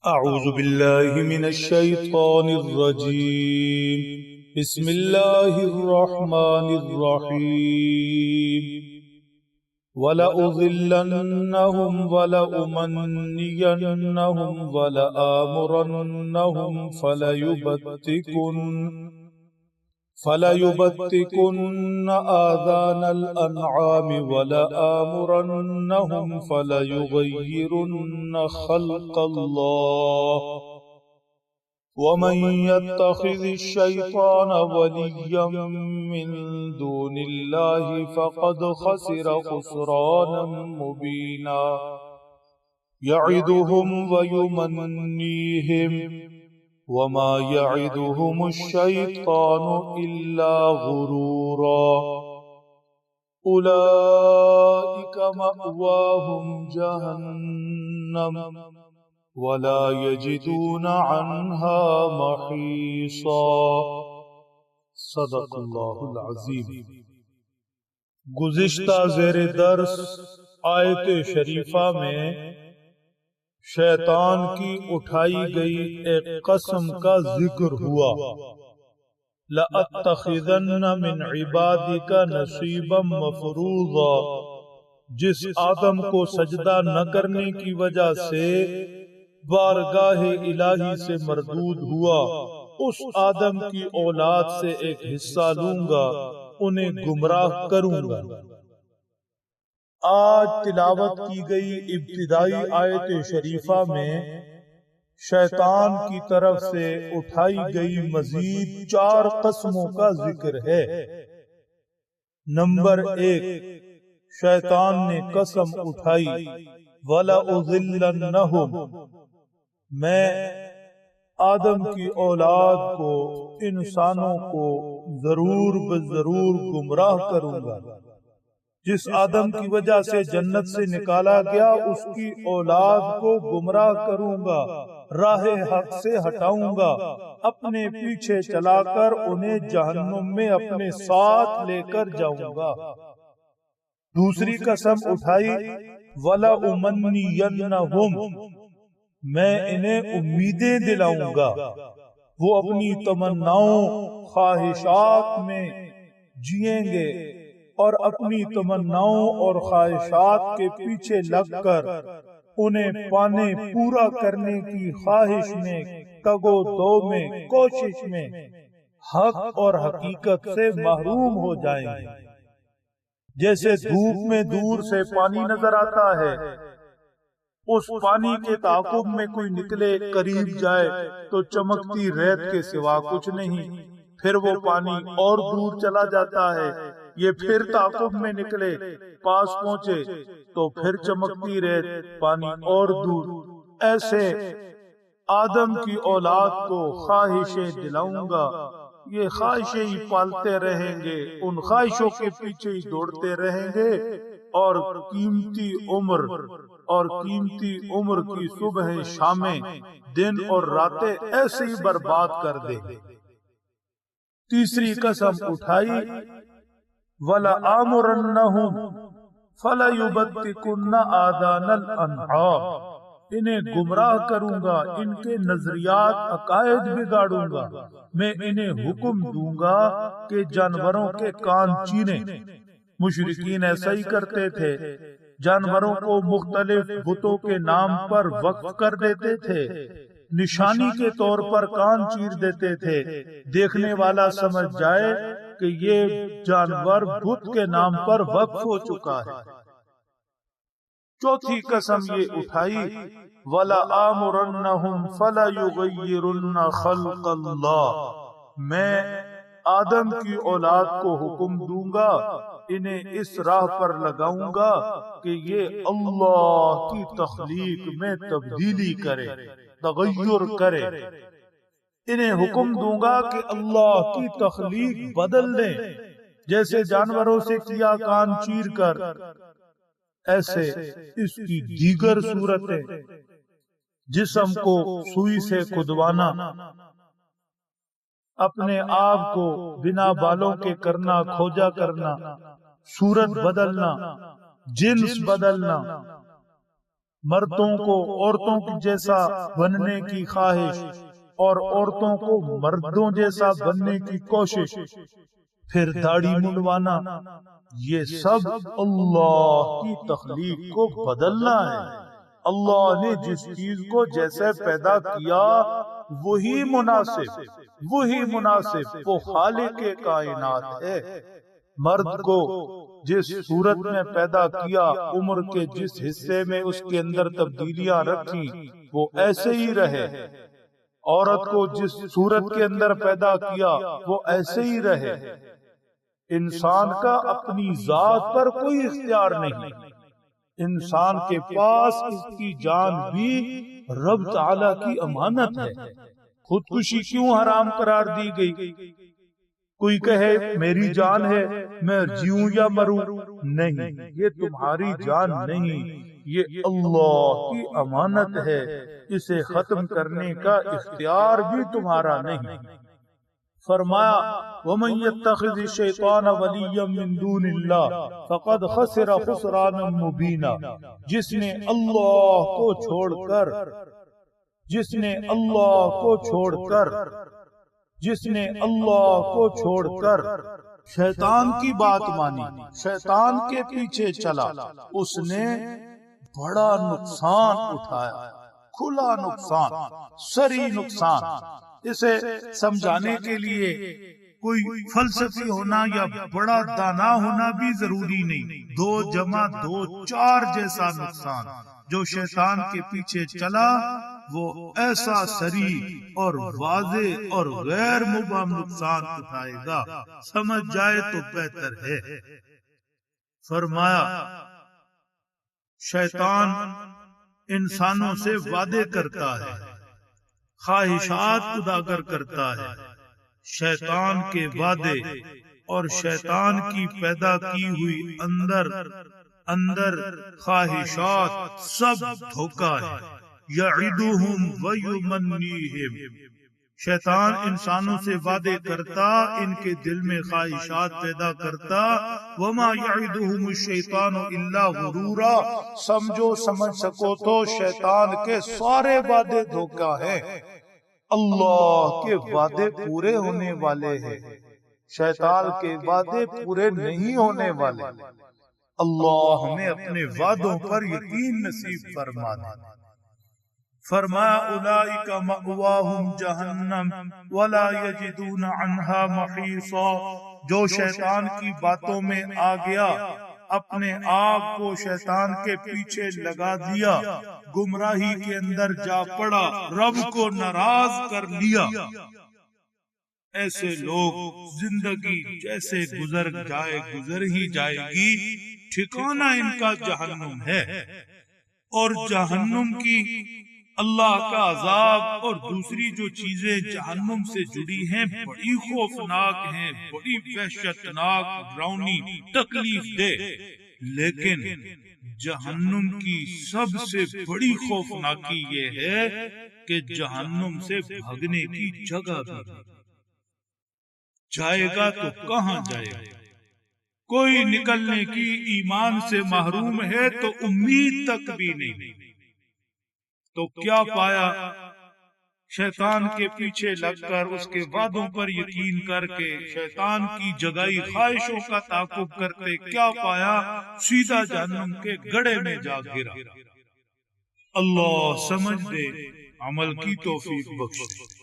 أعوذ بالله من الشيطان الرجيم. بسم الله الرحمن الرحيم. ولأضلنهم ولأمنينهم ولآمرنهم فليبتكن آذان الأنعام ولآمرنهم فليغيرن خلق الله ومن يتخذ الشيطان وليا من دون الله فقد خسر خسرانا مبينا. يعدهم ويمنيهم وما يعدهم الشيطان إلا غرورا. أولئك مأواهم جهنم ولا يجدون عنها محيصا. صدق اللہ العظیم. گزشتہ زیر درس آیت شریفہ میں شیطان کی اٹھائی گئی ایک قسم کا ذکر ہوا. لَأَتَّخِذَنَّ مِنْ عِبَادِكَ نَصِيبًا مَفْرُوضًا. جس آدم کو سجدہ نہ کرنے کی وجہ سے بارگاہ الہی سے مردود ہوا، اس آدم کی اولاد سے ایک حصہ لوں گا، انہیں گمراہ کروں گا. آج تلاوت کی گئی ابتدائی آیت شریفہ میں شیطان کی طرف سے اٹھائی گئی مزید 4 قسموں کا ذکر ہے. نمبر 1، شیطان نے قسم اٹھائی وَلَأُضِلَّنَّهُمْ، میں آدم کی اولاد کو، انسانوں کو ضرور بضرور گمراہ کروں گا. جس آدم کی وجہ سے جنت سے نکالا گیا اس کی اولاد کو گمراہ کروں گا، راہ حق سے ہٹاؤں گا، اپنے پیچھے چلا کر انہیں جہنم میں اپنے ساتھ لے کر جاؤں گا. دوسری قسم اٹھائی وَلَأُمَنِّيَنَّهُمْ، میں انہیں امیدیں دلاؤں گا، وہ اپنی تمناؤں خواہشات میں جئیں گے اور اپنی تمناؤں اور خواہشات کے پیچھے لگ کر انہیں پانے پورا کرنے کی خواہش میں، تگ و دو میں، کوشش میں حق اور حقیقت سے محروم ہو جائیں گے. جیسے دھوپ میں دور سے پانی نظر آتا ہے، اس پانی کے تعاقب میں کوئی نکلے، قریب جائے تو چمکتی ریت کے سوا کچھ نہیں، پھر وہ پانی اور دور چلا جاتا ہے، یہ پھر تعاقب میں نکلے، پاس پہنچے تو پھر چمکتی ریت، پانی اور دور. ایسے آدم کی اولاد کو خواہشیں دلاؤں گا، یہ خواہشیں ہی پالتے رہیں گے، ان خواہشوں کے پیچھے ہی دوڑتے رہیں گے اور قیمتی عمر کی صبح شامیں، دن اور راتیں ایسے ہی برباد کر دیں گے. تیسری قسم اٹھائی وَلَآمُرَنَّهُمْ فَلَيُبَتِّكُنَّ آذَانَ الْأَنْعَامِ، انہیں گمراہ کروں گا، ان کے نظریات عقائد بگاڑوں گا. میں انہیں حکم دوں گا کہ جانوروں کے کان چیریں. مشرکین ایسا ہی کرتے تھے، جانوروں کو مختلف بتوں کے نام پر وقف کر دیتے تھے، نشانی کے طور پر کان چیر دیتے تھے، دیکھنے والا سمجھ جائے کہ یہ جانور بت کے نام پر وقف ہو چکا ہے. چوتھی قسم یہ اٹھائی وَلَآمُرَنَّهُمْ فَلَيُغَيِّرُنَّ خَلْقَ اللَّهِ، میں آدم کی اولاد کو حکم دوں گا، انہیں اس راہ پر لگاؤں گا کہ یہ اللہ کی تخلیق میں تبدیلی کرے، تغیر کرے. انہیں حکم دوں گا کہ اللہ کی تخلیق بدل دیں، جیسے جانوروں سے کیا کان چیر کر، ایسے اس کی دیگر صورتیں، جسم کو سوئی سے کھدوانا، اپنے آپ کو بنا بالوں کے کرنا، کھوجا کرنا، صورت بدلنا، جنس بدلنا، مردوں کو عورتوں کی جیسا بننے کی خواہش اور عورتوں کو مردوں جیسا بننے کی کوشش، پھر داڑھی منڈوانا، یہ سب اللہ کی تخلیق کو بدلنا ہے۔ اللہ نے جس چیز کو جیسے پیدا کیا وہی مناسب وہ خالق کائنات ہے۔ مرد کو جس صورت میں پیدا کیا، عمر کے جس حصے میں اس کے اندر تبدیلیاں رکھی وہ ایسے ہی رہے، عورت کو جس صورت کے اندر پیدا کیا وہ ایسے ہی رہے۔ انسان کا اپنی ذات پر کوئی اختیار نہیں، انسان کے پاس اس کی جان بھی رب تعالی کی امانت ہے۔ خودکشی کیوں حرام قرار دی گئی؟ کوئی کہے میری جان ہے میں جیوں یا مروں، نہیں، یہ تمہاری جان نہیں، یہ اللہ کی امانت ہے، اسے ختم کرنے کا اختیار بھی تمہارا نہیں۔ فرمایا وَمَن يَتَّخِذِ الشَّيْطَانَ وَلِيًّا مِّن دُونِ اللَّهِ فَقَدْ خَسِرَ خُسْرَانًا مُبِينًا، جس نے اللہ کو چھوڑ کر شیطان کی بات مانی، شیطان کے پیچھے چلا، اس نے بڑا نقصان اٹھایا، کھلا نقصان، سری نقصان۔ اسے سمجھانے کے لیے کوئی فلسفی ہونا یا بڑا دانا ہونا بھی ضروری نہیں، 2 + 2 4 جیسا نقصان جو شیطان کے پیچھے چلا وہ ایسا سری اور واضح اور غیر مبہم نقصان اٹھائے گا، سمجھ جائے تو بہتر ہے۔ فرمایا شیطان انسانوں سے وعدے کرتا ہے، خواہشات اجاگر کرتا ہے، شیطان کے وعدے اور شیطان کی پیدا کی ہوئی اندر خواہشات سب دھوکہ ہے۔ یعدہم ویمنیہم، شیطان انسانوں سے وعدے کرتا، ان کے دل میں خواہشات پیدا کرتا، وما یعدہم الشیطان الا غرورا، سمجھ سکو تو شیطان کے سارے وعدے دھوکہ ہیں، اللہ کے وعدے پورے ہونے والے ہیں، شیطان کے وعدے پورے نہیں ہونے والے۔ اللہ ہمیں اپنے وعدوں پر یقین نصیب فرما دے۔ فرمایا اولئک مأواہم جہنم ولا یجدون عنہا محیصا، جو شیطان کی باتوں میں آ گیا، اپنے آپ کو شیطان کے پیچھے لگا دیا، گمراہی کے اندر جا پڑا، رب کو ناراض کر لیا، ایسے لوگ زندگی جیسے گزر ہی جائے گی، ٹھکانہ ان کا جہنم ہے۔ اور جہنم کی اللہ کا عذاب اور دوسری جو چیزیں جہنم سے جڑی ہیں بڑی خوفناک ہیں، بڑی وحشتناک، ڈراؤنی، تکلیف دہ، لیکن جہنم کی سب سے بڑی خوفناکی یہ ہے کہ جہنم سے بھگنے کی جگہ بھی نہیں، جائے گا تو کہاں جائے گا؟ کوئی نکلنے کی ایمان سے محروم ہے تو امید تک بھی نہیں، تو کیا پایا؟ شیطان کے پیچھے لگ کر، اس کے وعدوں پر یقین کر کے، شیطان کی جگائی خواہشوں کا تعاقب کرتے کیا پایا؟ سیدھا جہنم کے گڑھے میں جا گرا۔ اللہ سمجھ دے، عمل کی توفیق بخشے۔